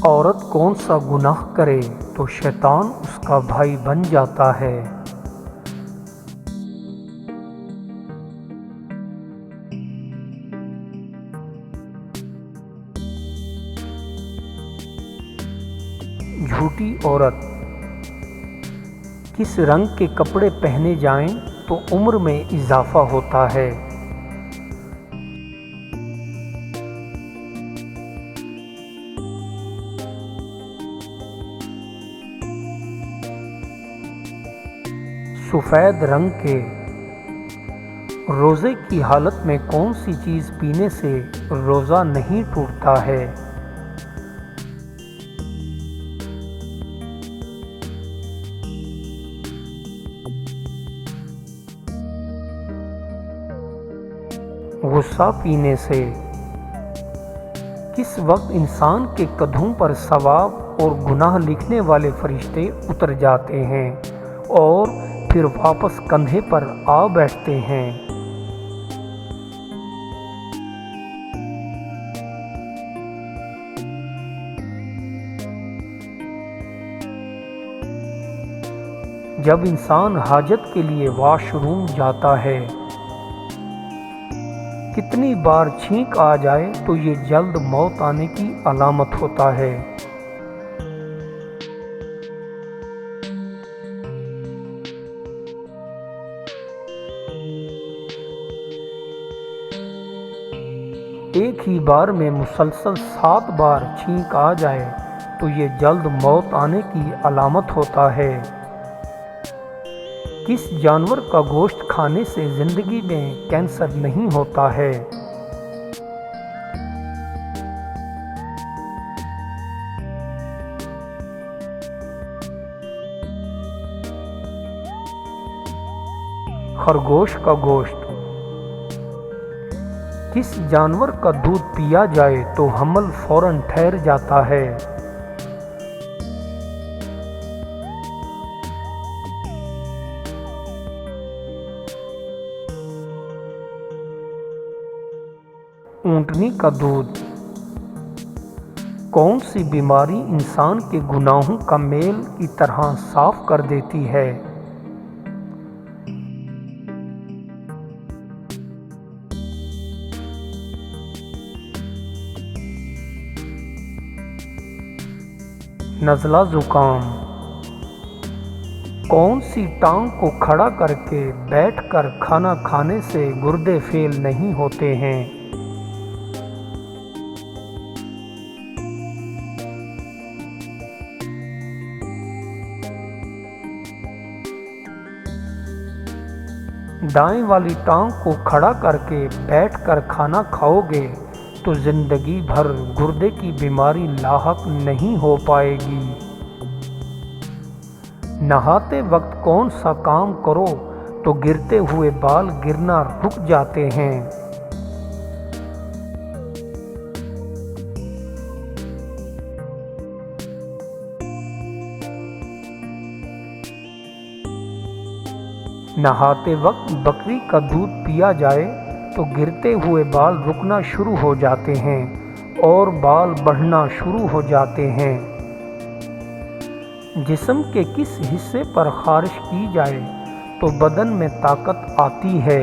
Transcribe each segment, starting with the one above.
عورت کون سا گناہ کرے تو شیطان اس کا بھائی بن جاتا ہے۔ جھوٹی عورت۔ کس رنگ کے کپڑے پہنے جائیں تو عمر میں اضافہ ہوتا ہے؟ سفید رنگ کے۔ روزے کی حالت میں کون سی چیز پینے سے روزہ نہیں ٹوٹتا ہے؟ غصہ پینے سے۔ کس وقت انسان کے کندھوں پر ثواب اور گناہ لکھنے والے فرشتے اتر جاتے ہیں اور پھر واپس کندھے پر آ بیٹھتے ہیں؟ جب انسان حاجت کے لیے واش روم جاتا ہے۔ کتنی بار چھینک آ جائے تو یہ جلد موت آنے کی علامت ہوتا ہے؟ ایک ہی بار میں مسلسل 7 بار چھینک آ جائے تو یہ جلد موت آنے کی علامت ہوتا ہے۔ کس جانور کا گوشت کھانے سے زندگی میں کینسر نہیں ہوتا ہے؟ خرگوش کا گوشت۔ کس جانور کا دودھ پیا جائے تو حمل فوراً ٹھہر جاتا ہے؟ اونٹنی کا دودھ۔ کون سی بیماری انسان کے گناہوں کا میل کی طرح صاف کر دیتی ہے؟ نزلہ زکام۔ کون سی ٹانگ کو کھڑا کر کے بیٹھ کر کھانا کھانے سے گردے فیل نہیں ہوتے ہیں؟ دائیں والی ٹانگ کو کھڑا کر کے بیٹھ کر کھانا کھاؤ گے تو زندگی بھر گردے کی بیماری لاحق نہیں ہو پائے گی۔ نہاتے وقت کون سا کام کرو تو گرتے ہوئے بال گرنا رک جاتے ہیں؟ نہاتے وقت بکری کا دودھ پیا جائے تو گرتے ہوئے بال رکنا شروع ہو جاتے ہیں اور بال بڑھنا شروع ہو جاتے ہیں۔ جسم کے کس حصے پر خارش کی جائے تو بدن میں طاقت آتی ہے؟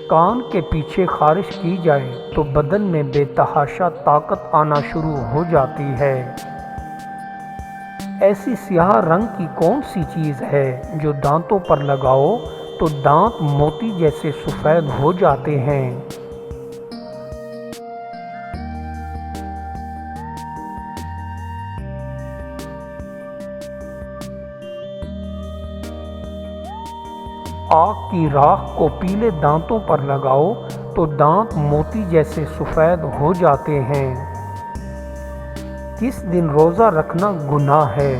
کان کے پیچھے خارش کی جائے تو بدن میں بے تحاشا طاقت آنا شروع ہو جاتی ہے۔ ایسی سیاہ رنگ کی کون سی چیز ہے جو دانتوں پر لگاؤ تو دانت موتی جیسے سفید ہو جاتے ہیں؟ آگ کی راکھ کو پیلے دانتوں پر لگاؤ تو دانت موتی جیسے سفید ہو جاتے ہیں۔ کس دن روزہ رکھنا گناہ ہے؟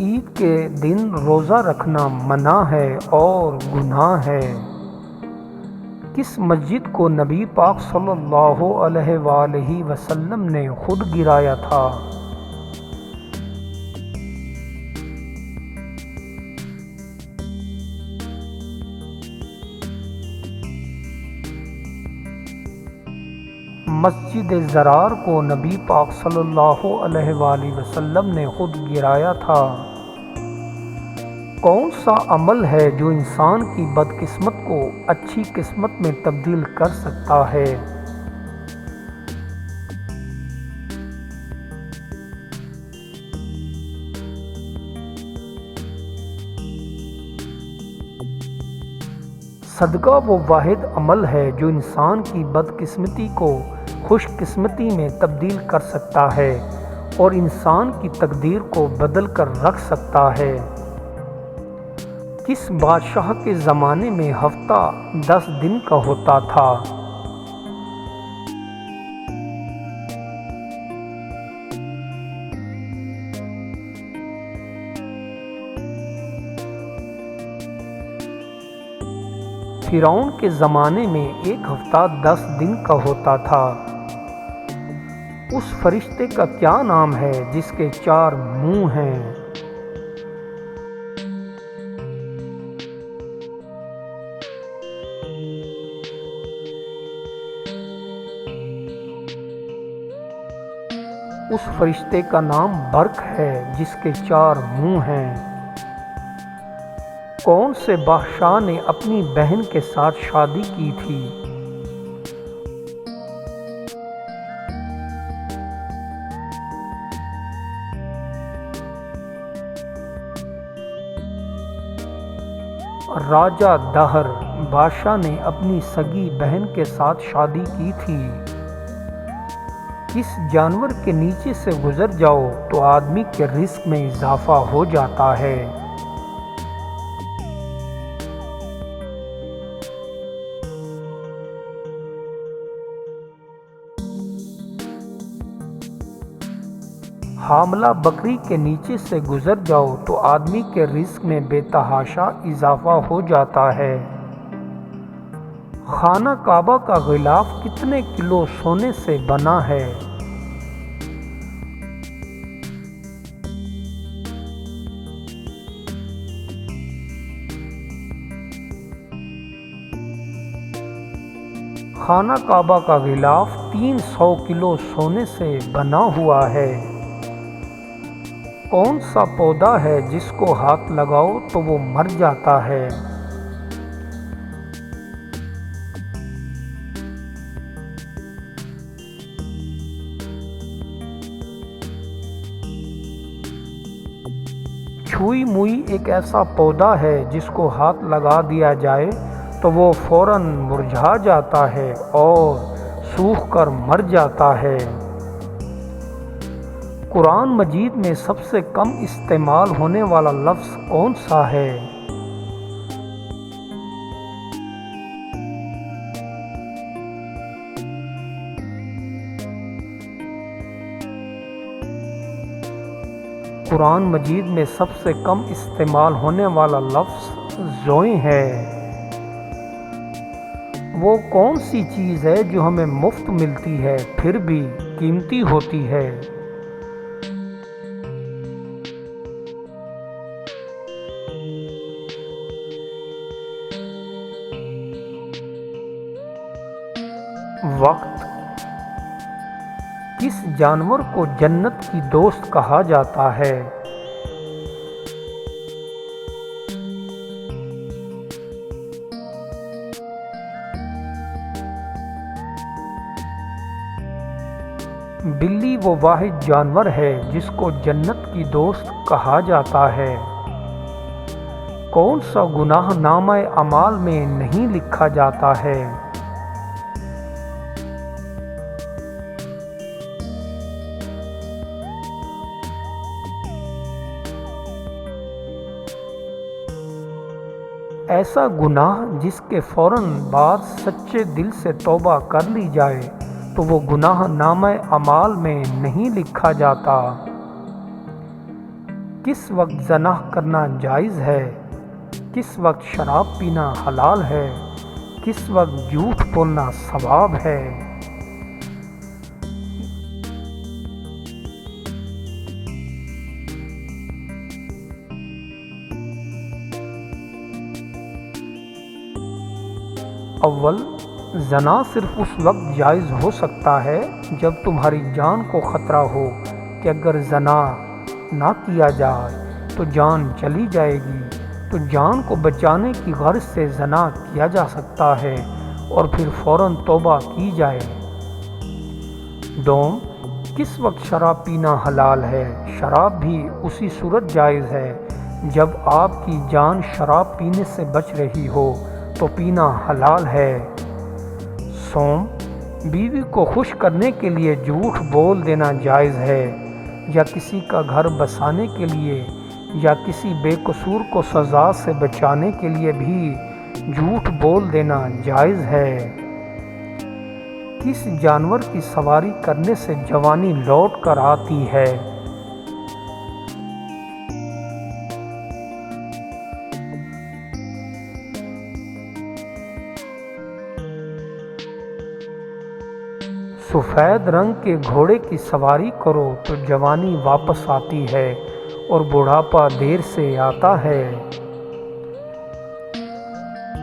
عید کے دن روزہ رکھنا منع ہے اور گناہ ہے۔ کس مسجد کو نبی پاک صلی اللہ علیہ وآلہ وسلم نے خود گرایا تھا؟ مسجد زرار کو نبی پاک صلی اللہ علیہ وآلہ وسلم نے خود گرایا تھا۔ کون سا عمل ہے جو انسان کی بدقسمت کو اچھی قسمت میں تبدیل کر سکتا ہے؟ صدقہ وہ واحد عمل ہے جو انسان کی بدقسمتی کو خوش قسمتی میں تبدیل کر سکتا ہے اور انسان کی تقدیر کو بدل کر رکھ سکتا ہے۔ کس بادشاہ کے زمانے میں ہفتہ 10 دن کا ہوتا تھا؟ فرعون کے زمانے میں ایک ہفتہ 10 دن کا ہوتا تھا۔ اس فرشتے کا کیا نام ہے جس کے 4 منہ ہیں؟ اس فرشتے کا نام برق ہے جس کے 4 منہ ہیں۔ کون سے بادشاہ نے اپنی بہن کے ساتھ شادی کی تھی؟ راجہ دہر بادشاہ نے اپنی سگی بہن کے ساتھ شادی کی تھی۔ کس جانور کے نیچے سے گزر جاؤ تو آدمی کے رزق میں اضافہ ہو جاتا ہے؟ حاملہ بکری کے نیچے سے گزر جاؤ تو آدمی کے رزق میں بے تحاشا اضافہ ہو جاتا ہے۔ خانہ کعبہ کا غلاف کتنے کلو سونے سے بنا ہے؟ خانہ کعبہ کا غلاف 300 کلو سونے سے بنا ہوا ہے۔ کون سا پودا ہے جس کو ہاتھ لگاؤ تو وہ مر جاتا ہے؟ چھوئی موئی ایک ایسا پودا ہے جس کو ہاتھ لگا دیا جائے تو وہ فوراً مرجھا جاتا ہے اور سوکھ کر مر جاتا ہے۔ قرآن مجید میں سب سے کم استعمال ہونے والا لفظ کون سا ہے؟ قرآن مجید میں سب سے کم استعمال ہونے والا لفظ زوئیں ہے۔ وہ کون سی چیز ہے جو ہمیں مفت ملتی ہے پھر بھی قیمتی ہوتی ہے؟ وقت۔ کس جانور کو جنت کی دوست کہا جاتا ہے؟ بلی وہ واحد جانور ہے جس کو جنت کی دوست کہا جاتا ہے۔ کون سا گناہ نامہ اعمال میں نہیں لکھا جاتا ہے؟ ایسا گناہ جس کے فوراً بعد سچے دل سے توبہ کر لی جائے تو وہ گناہ نامہ اعمال میں نہیں لکھا جاتا۔ کس وقت زنا کرنا جائز ہے؟ کس وقت شراب پینا حلال ہے؟ کس وقت جھوٹ بولنا ثواب ہے؟ اول، زنا صرف اس وقت جائز ہو سکتا ہے جب تمہاری جان کو خطرہ ہو کہ اگر زنا نہ کیا جائے تو جان چلی جائے گی، تو جان کو بچانے کی غرض سے زنا کیا جا سکتا ہے اور پھر فوراً توبہ کی جائے۔ دوم، کس وقت شراب پینا حلال ہے؟ شراب بھی اسی صورت جائز ہے جب آپ کی جان شراب پینے سے بچ رہی ہو تو پینا حلال ہے۔ سوم، بیوی کو خوش کرنے کے لیے جھوٹ بول دینا جائز ہے، یا کسی کا گھر بسانے کے لیے یا کسی بے قصور کو سزا سے بچانے کے لیے بھی جھوٹ بول دینا جائز ہے۔ کس جانور کی سواری کرنے سے جوانی لوٹ کر آتی ہے؟ سفید رنگ کے گھوڑے کی سواری کرو تو جوانی واپس آتی ہے اور بڑھاپا دیر سے آتا ہے۔